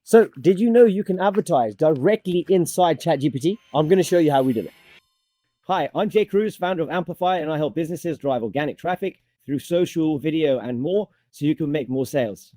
So did you know you can advertise directly inside ChatGPT? I'm going to show you how we did it. Hi, I'm Jay Cruz, founder of AmpiFire, and I help businesses drive organic traffic through social, video, and more so you can make more sales.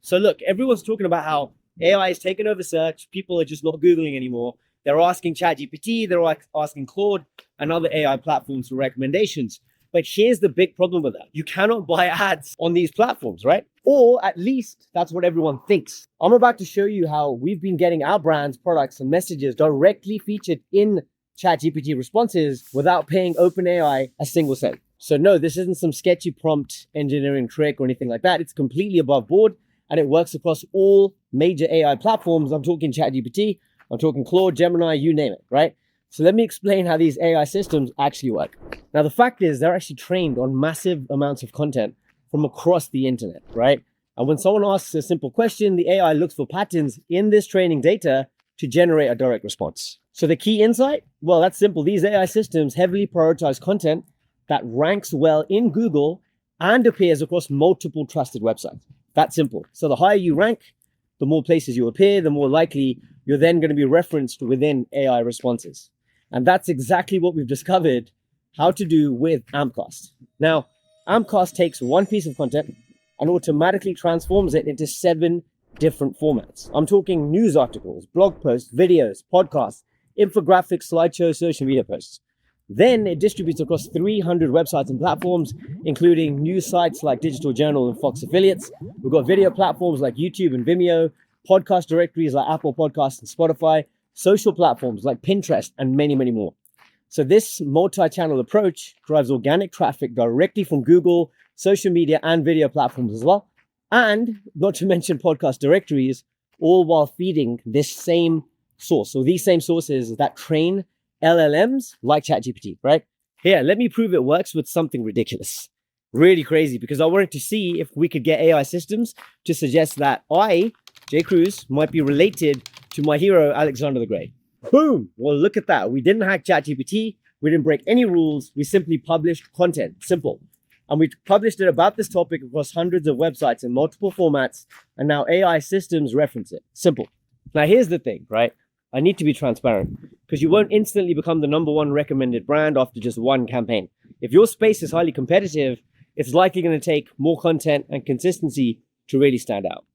So look, everyone's talking about how AI is taking over search. People are just not Googling anymore. They're asking ChatGPT, they're asking Claude and other AI platforms for recommendations. But here's the big problem with that. You cannot buy ads on these platforms, right? Or at least that's what everyone thinks. I'm about to show you how we've been getting our brands, products, and messages directly featured in ChatGPT responses without paying OpenAI a single cent. So no, this isn't some sketchy prompt engineering trick or anything like that. It's completely above board and it works across all major AI platforms. I'm talking ChatGPT, I'm talking Claude, Gemini, you name it, right? So let me explain how these AI systems actually work. Now, the fact is they're actually trained on massive amounts of content from across the internet, right? And when someone asks a simple question, the AI looks for patterns in this training data to generate a direct response. So the key insight? Well, that's simple. These AI systems heavily prioritize content that ranks well in Google and appears across multiple trusted websites. That's simple. So the higher you rank, the more places you appear, the more likely you're then going to be referenced within AI responses. And that's exactly what we've discovered how to do with AmCast. Now, AmCast takes one piece of content and automatically transforms it into 7 different formats. I'm talking news articles, blog posts, videos, podcasts, infographics, slideshows, social media posts. Then it distributes across 300 websites and platforms, including news sites like Digital Journal and Fox Affiliates. We've got video platforms like YouTube and Vimeo, podcast directories like Apple Podcasts and Spotify, social platforms like Pinterest, and many, many more. So this multi-channel approach drives organic traffic directly from Google, social media, and video platforms as well. And not to mention podcast directories, all while feeding this same source. So these same sources that train LLMs like ChatGPT, right? Here, let me prove it works with something ridiculous. Really crazy, because I wanted to see if we could get AI systems to suggest that I, Jay Cruz, might be related to my hero, Alexander the Great. Boom! Well, look at that. We didn't hack ChatGPT. We didn't break any rules. We simply published content. Simple. And we published it about this topic across hundreds of websites in multiple formats. And now AI systems reference it. Simple. Now, here's the thing, right? I need to be transparent because you won't instantly become the #1 recommended brand after just one campaign. If your space is highly competitive, it's likely going to take more content and consistency to really stand out.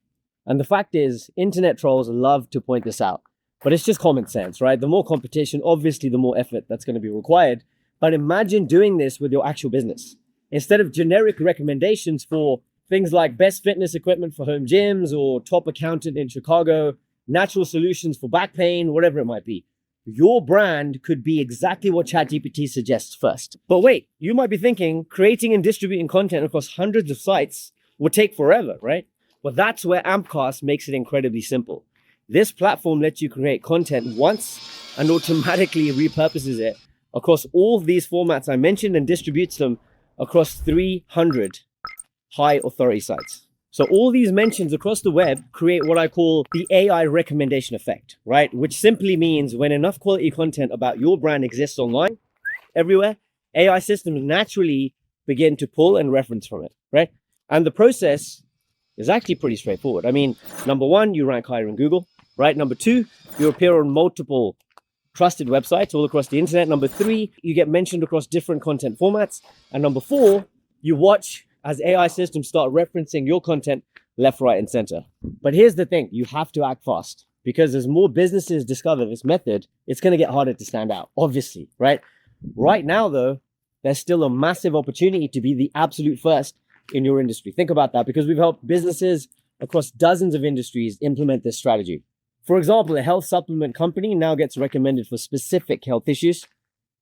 And the fact is, internet trolls love to point this out, but it's just common sense, right? The more competition, obviously, the more effort that's going to be required. But imagine doing this with your actual business. Instead of generic recommendations for things like best fitness equipment for home gyms or top accountant in Chicago, natural solutions for back pain, whatever it might be, your brand could be exactly what ChatGPT suggests first. But wait, you might be thinking creating and distributing content across hundreds of sites would take forever, right? Well, that's where AmCast makes it incredibly simple. This platform lets you create content once and automatically repurposes it across all of these formats I mentioned and distributes them across 300 high authority sites. So all these mentions across the web create what I call the AI recommendation effect, right? Which simply means when enough quality content about your brand exists online, everywhere, AI systems naturally begin to pull and reference from it, right? And the process is actually pretty straightforward. I mean, #1, you rank higher in Google, right? #2, you appear on multiple trusted websites all across the internet. #3, you get mentioned across different content formats. And #4, you watch as AI systems start referencing your content left, right, and center. But here's the thing, you have to act fast because as more businesses discover this method, it's going to get harder to stand out, obviously, right? Right now, though, there's still a massive opportunity to be the absolute first in your industry. Think about that because we've helped businesses across dozens of industries implement this strategy. For example, a health supplement company now gets recommended for specific health issues.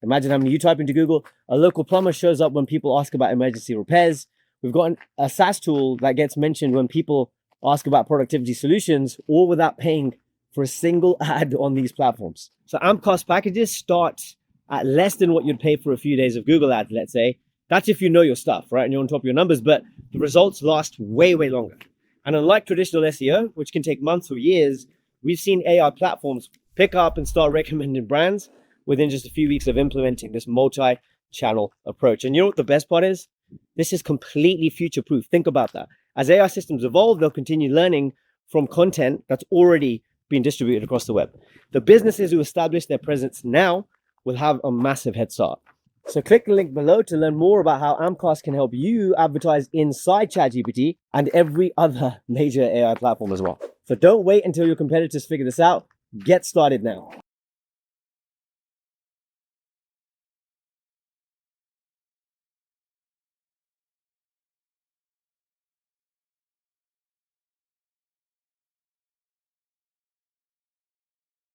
Imagine how many you type into Google. A local plumber shows up when people ask about emergency repairs. We've got a SaaS tool that gets mentioned when people ask about productivity solutions, all without paying for a single ad on these platforms. So AmCast packages start at less than what you'd pay for a few days of Google ads, let's say. That's if you know your stuff, right? And you're on top of your numbers, but the results last way, way longer. And unlike traditional SEO, which can take months or years, we've seen AI platforms pick up and start recommending brands within just a few weeks of implementing this multi-channel approach. And you know what the best part is? This is completely future-proof. Think about that. As AI systems evolve, they'll continue learning from content that's already been distributed across the web. The businesses who establish their presence now will have a massive head start. So click the link below to learn more about how AmCast can help you advertise inside ChatGPT and every other major AI platform as well. So don't wait until your competitors figure this out. Get started now.